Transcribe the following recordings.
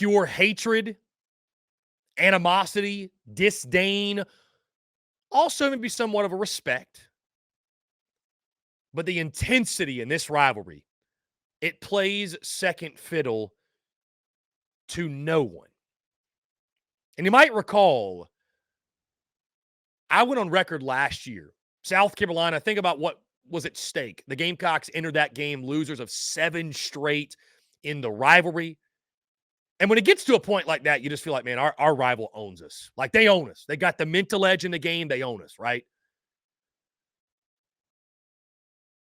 pure hatred, animosity, disdain, also maybe somewhat of a respect. But the intensity in this rivalry, it plays second fiddle to no one. And you might recall, I went on record last year. South Carolina, think about what was at stake. The Gamecocks entered that game losers of 7 straight in the rivalry. And when it gets to a point like that, you just feel like, man, our rival owns us. Like, they own us. They got the mental edge in the game. They own us, right?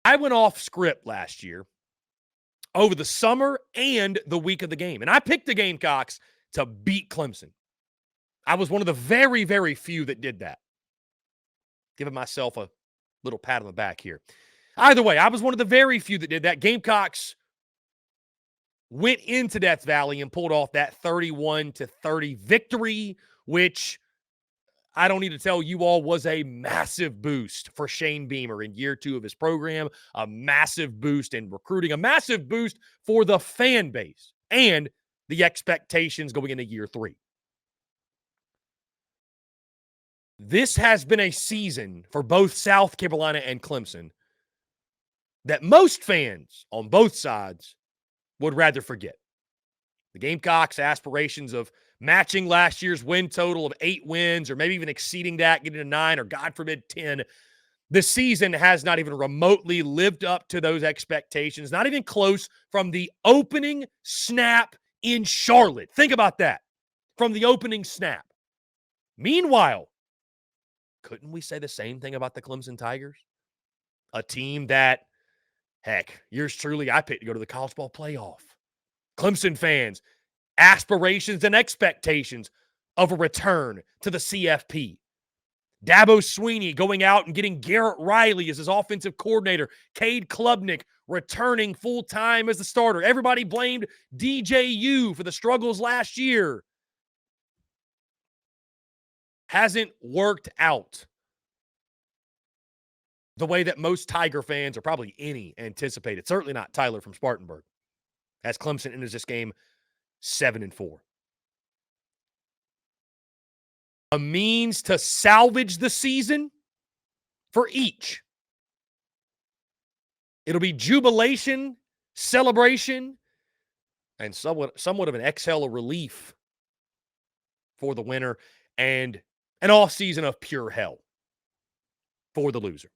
I went off script last year over the summer and the week of the game. And I picked the Gamecocks to beat Clemson. I was one of the very, very few that did that. Giving myself a little pat on the back here. Either way, I was one of the very few that did that. Gamecocks went into Death Valley and pulled off that 31-30 victory, which I don't need to tell you all was a massive boost for Shane Beamer in year 2 of his program, a massive boost in recruiting, a massive boost for the fan base and the expectations going into year 3. This has been a season for both South Carolina and Clemson that most fans on both sides would rather forget. The Gamecocks' aspirations of matching last year's win total of 8 wins, or maybe even exceeding that, getting to 9, or God forbid 10. The season has not even remotely lived up to those expectations, not even close from the opening snap in Charlotte. Think about that. From the opening snap. Meanwhile, couldn't we say the same thing about the Clemson Tigers? A team that, heck, yours truly, I picked to go to the college ball playoff. Clemson fans, aspirations and expectations of a return to the CFP. Dabo Swinney going out and getting Garrett Riley as his offensive coordinator. Cade Klubnik returning full-time as the starter. Everybody blamed DJU for the struggles last year. Hasn't worked out the way that most Tiger fans, or probably any, anticipated. Certainly not Tyler from Spartanburg, as Clemson enters this game 7-4. A means to salvage the season for each. It'll be jubilation, celebration, and somewhat of an exhale of relief for the winner, and an off season of pure hell for the loser.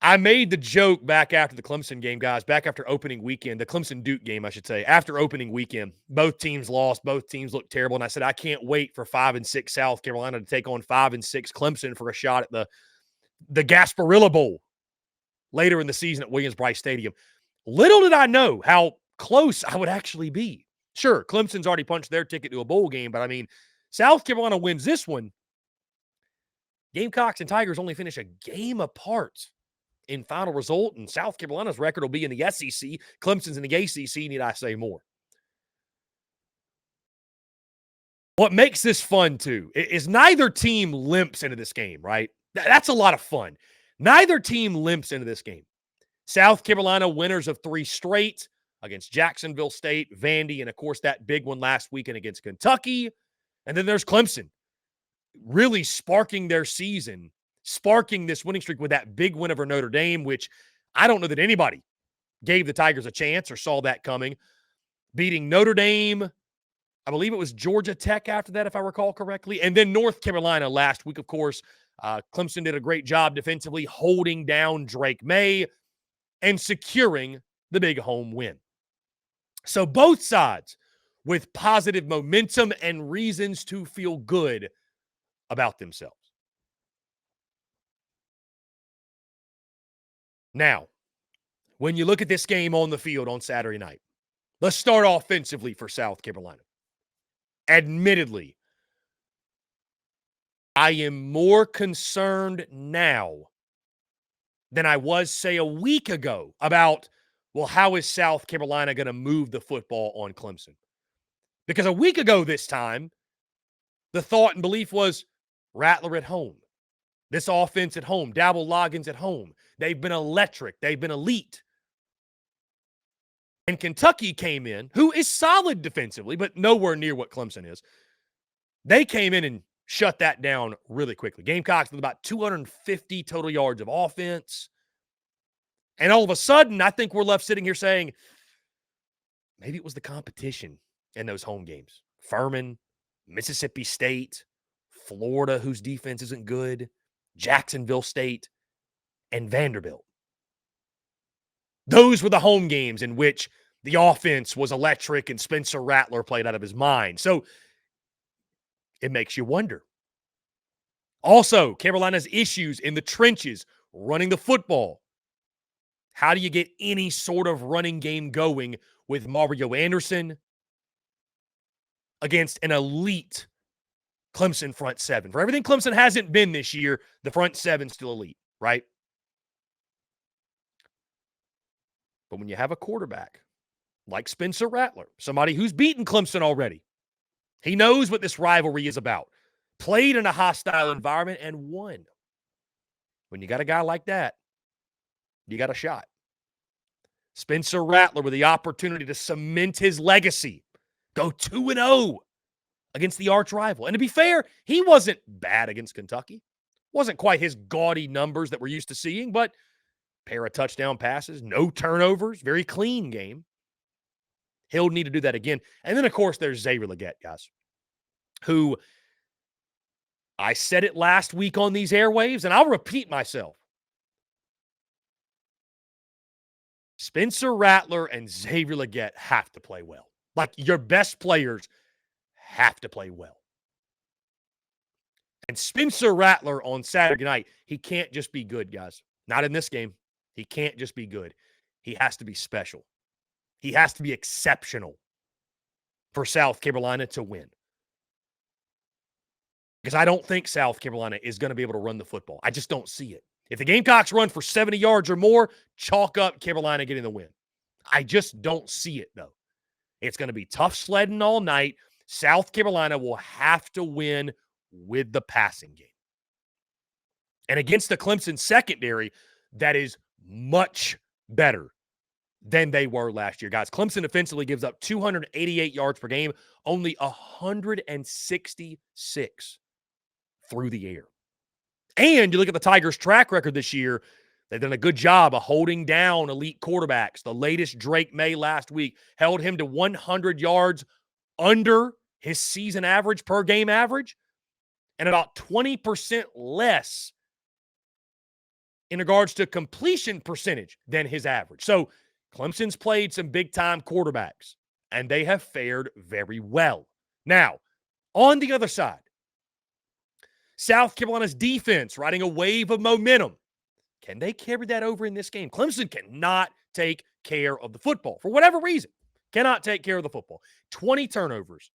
I made the joke back after the Clemson game, guys, back after opening weekend, the Clemson-Duke game, I should say. After opening weekend, both teams lost. Both teams looked terrible. And I said, I can't wait for 5-6 South Carolina to take on 5-6 Clemson for a shot at the Gasparilla Bowl later in the season at Williams-Brice Stadium. Little did I know how close I would actually be. Sure, Clemson's already punched their ticket to a bowl game, but I mean, South Carolina wins this one. Gamecocks and Tigers only finish a game apart in final result, and South Carolina's record will be in the SEC. Clemson's in the ACC, need I say more. What makes this fun, too, is neither team limps into this game, right? That's a lot of fun. Neither team limps into this game. South Carolina winners of 3 straight against Jacksonville State, Vandy, and, of course, that big one last weekend against Kentucky. And then there's Clemson really sparking their season, sparking this winning streak with that big win over Notre Dame, which I don't know that anybody gave the Tigers a chance or saw that coming. Beating Notre Dame, I believe it was Georgia Tech after that, if I recall correctly, and then North Carolina last week, of course. Clemson did a great job defensively holding down Drake May and securing the big home win. So both sides with positive momentum and reasons to feel good about themselves. Now, when you look at this game on the field on Saturday night, let's start offensively for South Carolina. Admittedly, I am more concerned now than I was, say, a week ago about, well, how is South Carolina going to move the football on Clemson? Because a week ago this time, the thought and belief was Rattler at home. This offense at home, Dabble Loggins at home. They've been electric. They've been elite. And Kentucky came in, who is solid defensively, but nowhere near what Clemson is. They came in and shut that down really quickly. Gamecocks with about 250 total yards of offense. And all of a sudden, I think we're left sitting here saying, maybe it was the competition in those home games. Furman, Mississippi State, Florida, whose defense isn't good, Jacksonville State, and Vanderbilt. Those were the home games in which the offense was electric and Spencer Rattler played out of his mind. So it makes you wonder. Also, Carolina's issues in the trenches, running the football. How do you get any sort of running game going with Mario Anderson against an elite Clemson front seven? For everything Clemson hasn't been this year, the front seven's still elite, right? But when you have a quarterback like Spencer Rattler, somebody who's beaten Clemson already, he knows what this rivalry is about, played in a hostile environment and won. When you got a guy like that, you got a shot. Spencer Rattler with the opportunity to cement his legacy, go 2-0 against the arch rival. And to be fair, he wasn't bad against Kentucky. Wasn't quite his gaudy numbers that we're used to seeing, but pair of touchdown passes, no turnovers, very clean game. He'll need to do that again. And then, of course, there's Xavier Legette, guys, who I said it last week on these airwaves, and I'll repeat myself. Spencer Rattler and Xavier Legette have to play well. Like, your best players have to play well. And Spencer Rattler on Saturday night, he can't just be good, guys. Not in this game. He can't just be good. He has to be special. He has to be exceptional for South Carolina to win. Because I don't think South Carolina is going to be able to run the football. I just don't see it. If the Gamecocks run for 70 yards or more, chalk up Carolina getting the win. I just don't see it, though. It's going to be tough sledding all night. South Carolina will have to win with the passing game. And against the Clemson secondary, that is much better than they were last year. Guys, Clemson offensively gives up 288 yards per game, only 166 through the air. And you look at the Tigers' track record this year, they've done a good job of holding down elite quarterbacks. The latest, Drake May last week, held him to 100 yards under his season average, per game average, and about 20% less in regards to completion percentage than his average. So Clemson's played some big-time quarterbacks, and they have fared very well. Now, on the other side, South Carolina's defense riding a wave of momentum. Can they carry that over in this game? Clemson cannot take care of the football for whatever reason. Cannot take care of the football. 20 turnovers,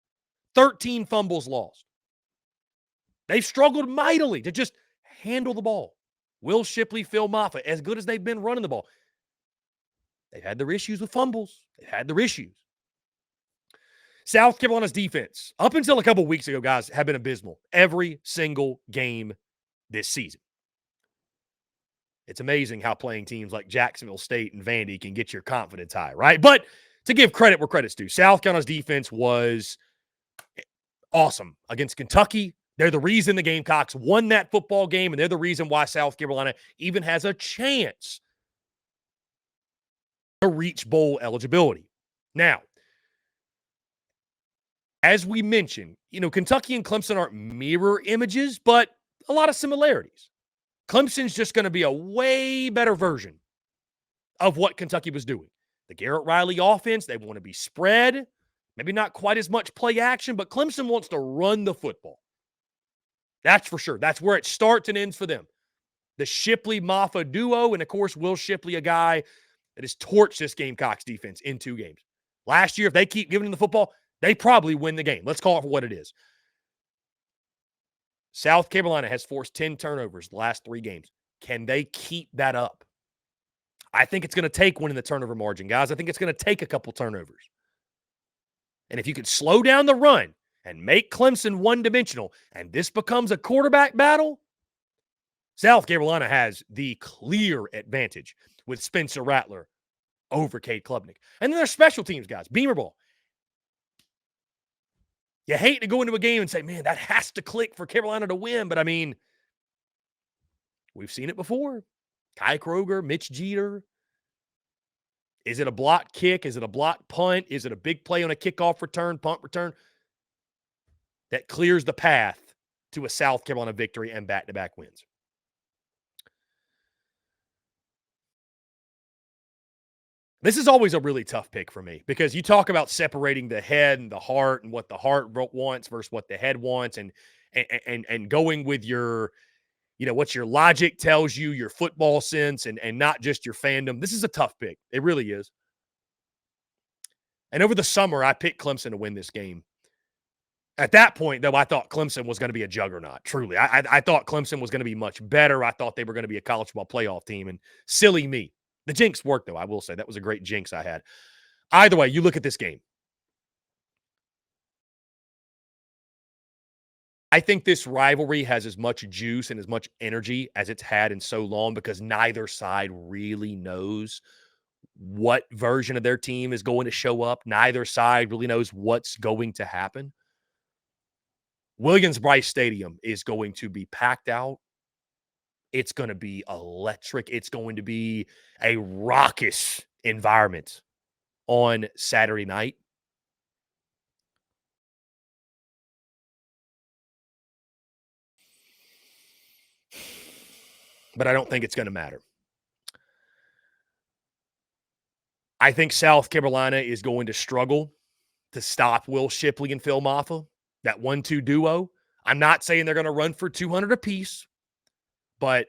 13 fumbles lost. They've struggled mightily to just handle the ball. Will Shipley, Phil Moffitt, as good as they've been running the ball, they've had their issues with fumbles. They've had their issues. South Carolina's defense, up until a couple weeks ago, guys, have been abysmal every single game this season. It's amazing how playing teams like Jacksonville State and Vandy can get your confidence high, right? But to give credit where credit's due, South Carolina's defense was awesome against Kentucky. They're the reason the Gamecocks won that football game, and they're the reason why South Carolina even has a chance to reach bowl eligibility. Now, as we mentioned, Kentucky and Clemson aren't mirror images, but a lot of similarities. Clemson's just going to be a way better version of what Kentucky was doing. The Garrett Riley offense, they want to be spread, maybe not quite as much play action, but Clemson wants to run the football. That's for sure. That's where it starts and ends for them. The Shipley-Moffa duo, and of course, Will Shipley, a guy that has torched this Gamecocks defense in 2 games. Last year, if they keep giving them the football, they probably win the game. Let's call it for what it is. South Carolina has forced 10 turnovers the last 3 games. Can they keep that up? I think it's going to take winning the turnover margin, guys. I think it's going to take a couple turnovers. And if you could slow down the run and make Clemson one-dimensional, and this becomes a quarterback battle, South Carolina has the clear advantage with Spencer Rattler over Cade Klubnik. And then there's special teams guys, Beamer Ball. You hate to go into a game and say, man, that has to click for Carolina to win. But I mean, we've seen it before. Kai Kroger, Mitch Jeter. Is it a block kick? Is it a block punt? Is it a big play on a kickoff return, punt return that clears the path to a South Carolina victory and back-to-back wins? This is always a really tough pick for me because you talk about separating the head and the heart and what the heart wants versus what the head wants and going with your, what your logic tells you, your football sense and not just your fandom. This is a tough pick. It really is. And over the summer, I picked Clemson to win this game. At that point, though, I thought Clemson was going to be a juggernaut, truly. I thought Clemson was going to be much better. I thought they were going to be a college football playoff team, and silly me. The jinx worked, though, I will say. That was a great jinx I had. Either way, you look at this game. I think this rivalry has as much juice and as much energy as it's had in so long because neither side really knows what version of their team is going to show up. Neither side really knows what's going to happen. Williams-Brice Stadium is going to be packed out. It's going to be electric. It's going to be a raucous environment on Saturday night. But I don't think it's going to matter. I think South Carolina is going to struggle to stop Will Shipley and Phil Maffa, that 1-2 duo. I'm not saying they're going to run for 200 apiece, but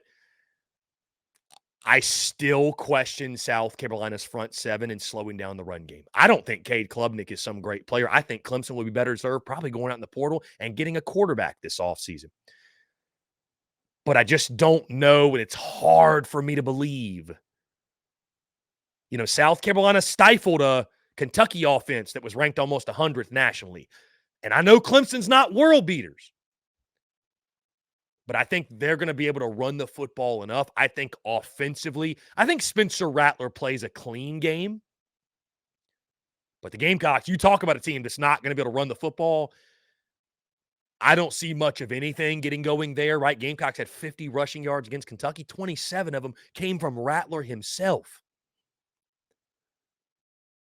I still question South Carolina's front seven and slowing down the run game. I don't think Cade Klubnik is some great player. I think Clemson will be better served probably going out in the portal and getting a quarterback this offseason. But I just don't know, and it's hard for me to believe. South Carolina stifled a Kentucky offense that was ranked almost 100th nationally. And I know Clemson's not world beaters, but I think they're going to be able to run the football enough. I think offensively, I think Spencer Rattler plays a clean game. But the Gamecocks, you talk about a team that's not going to be able to run the football. I don't see much of anything getting going there, right? Gamecocks had 50 rushing yards against Kentucky. 27 of them came from Rattler himself.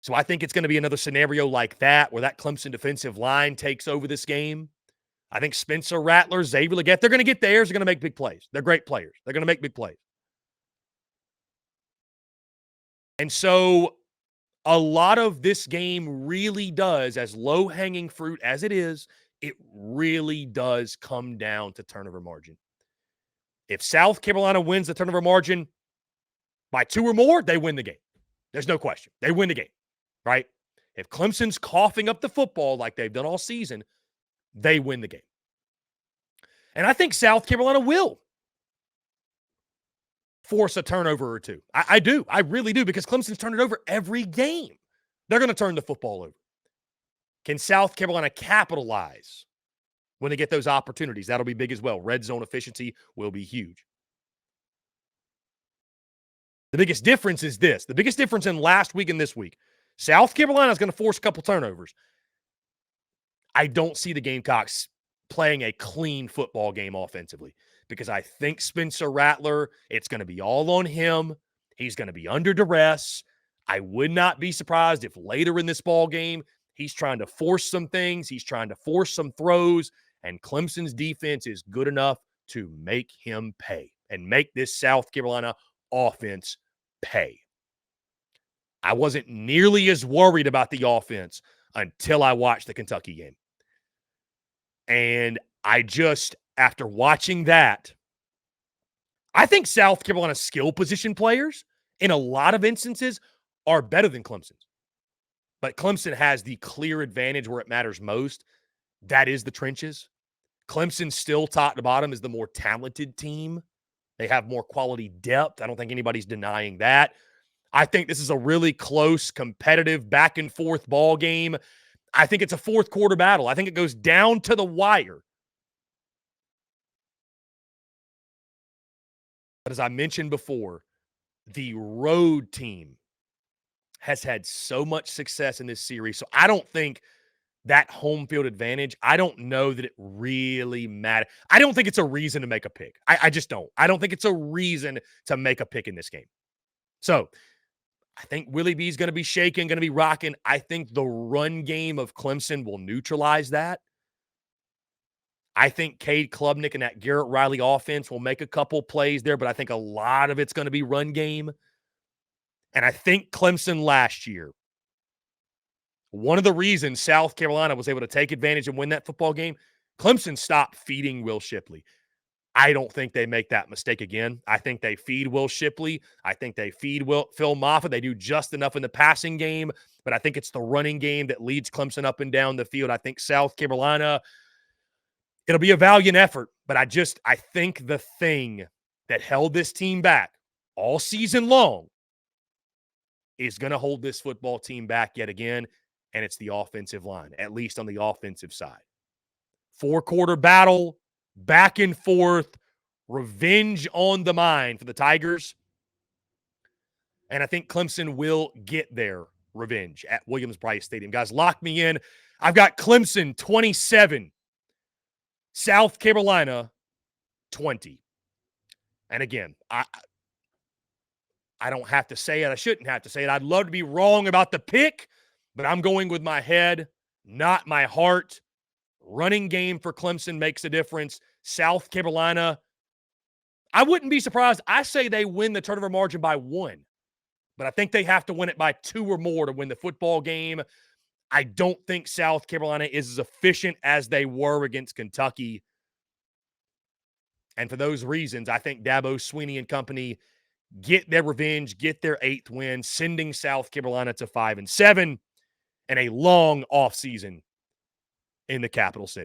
So I think it's going to be another scenario like that where that Clemson defensive line takes over this game. I think Spencer Rattler, Xavier Legette, they're going to get theirs. They're going to make big plays. They're great players. They're going to make big plays. And so a lot of this game really does, as low-hanging fruit as it is, it really does come down to turnover margin. If South Carolina wins the turnover margin by 2 or more, they win the game. There's no question. They win the game, right? If Clemson's coughing up the football like they've done all season, they win the game. And I think South Carolina will force a turnover or two. I do. I really do, because Clemson's turned it over every game. They're going to turn the football over. Can South Carolina capitalize when they get those opportunities? That'll be big as well. Red zone efficiency will be huge. The biggest difference is this. The biggest difference in last week and this week, South Carolina is going to force a couple turnovers. I don't see the Gamecocks playing a clean football game offensively, because I think Spencer Rattler, it's going to be all on him. He's going to be under duress. I would not be surprised if later in this ball game, he's trying to force some things. He's trying to force some throws, and Clemson's defense is good enough to make him pay and make this South Carolina offense pay. I wasn't nearly as worried about the offense until I watched the Kentucky game. And after watching that, I think South Carolina's skill position players in a lot of instances are better than Clemson's. But Clemson has the clear advantage where it matters most. That is the trenches. Clemson still top to bottom is the more talented team. They have more quality depth. I don't think anybody's denying that. I think this is a really close, competitive, back and forth ball game. I think it's a fourth quarter battle. I think it goes down to the wire. But as I mentioned before, the road team has had so much success in this series. So I don't think that home field advantage, I don't know that it really matters. I don't think it's a reason to make a pick. I just don't. I don't think it's a reason to make a pick in this game. So I think Willie B's going to be shaking, going to be rocking. I think the run game of Clemson will neutralize that. I think Cade Klubnik and that Garrett Riley offense will make a couple plays there, but I think a lot of it's going to be run game. And I think Clemson last year, one of the reasons South Carolina was able to take advantage and win that football game, Clemson stopped feeding Will Shipley. I don't think they make that mistake again. I think they feed Will Shipley. I think they feed Phil Moffitt. They do just enough in the passing game, but I think it's the running game that leads Clemson up and down the field. I think South Carolina, it'll be a valiant effort, but I think the thing that held this team back all season long is going to hold this football team back yet again, and it's the offensive line, at least on the offensive side. 4-quarter battle, back and forth, revenge on the mind for the Tigers. And I think Clemson will get their revenge at Williams-Brice Stadium. Guys, lock me in. I've got Clemson 27, South Carolina 20. And again, I don't have to say it. I shouldn't have to say it. I'd love to be wrong about the pick, but I'm going with my head, not my heart. Running game for Clemson makes a difference. South Carolina, I wouldn't be surprised. I say they win the turnover margin by 1, but I think they have to win it by 2 or more to win the football game. I don't think South Carolina is as efficient as they were against Kentucky. And for those reasons, I think Dabo Swinney and company get their revenge, get their 8th win, sending South Carolina to 5-7 and a long offseason in the capital city.